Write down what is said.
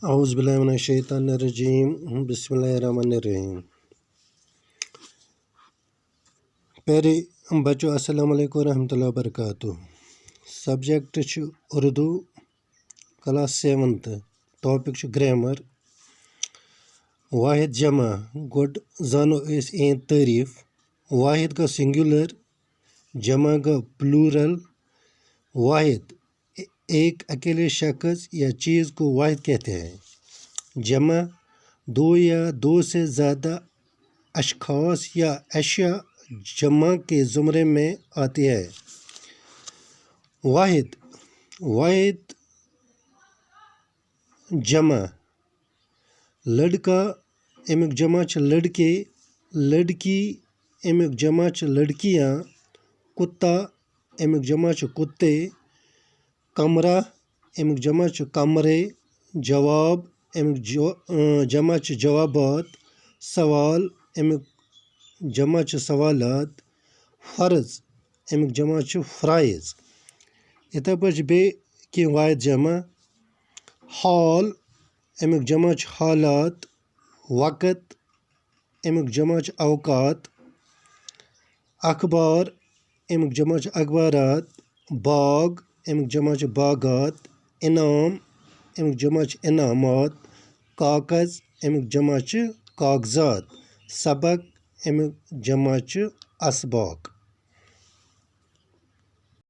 औज़ुबिल्लाहिमिनश्शैतानिर्रजीम बिस्मिल्लाहिर्रहमानिर्रहीम। प्यारे बच्चों, अस्सलाम वालेकुम रहमतुल्लाहि व बरकातुहू। सब्जेक्ट छु उर्दू, क्लास 7th, टॉपिक छु ग्रामर। वाहिद जमा गोड जानो इस एन तारीफ। वाहिद का सिंगुलर, जमा का प्लूरल। वाहिद एक अकेले शख्स या चीज़ को वाहिद कहते हैं। जमा दो या दो से ज़्यादा अशख़ास या अशिया जमा के ज़ुमरे में आती है। वाहिद वाहिद जमा लड़का अमिक जमा च लड़के, लड़की अमिक जमा च लड़कियाँ, कुत्ता अमिक जमा च कुत्ते, कमरा अमिक जमा च कमरे, जवाब अमिक जमा च जवाबात, सवाल अमिक जमा च सवालात, फ़र्ज़ अमिक जमा च फ़राइज़। इतने पछ बे कि वाहिद जमा हाल अमिक जमा च हालात, वक़्त अमिक जमा च अवकात, अखबार अमिक जमा च अखबारात, बाग अमिक जमा च बागात, इनाम अमिक जमा च इनामात, कागज़ अमिक जमा च कागज़ात, सबक अमिक जमा च असबाक।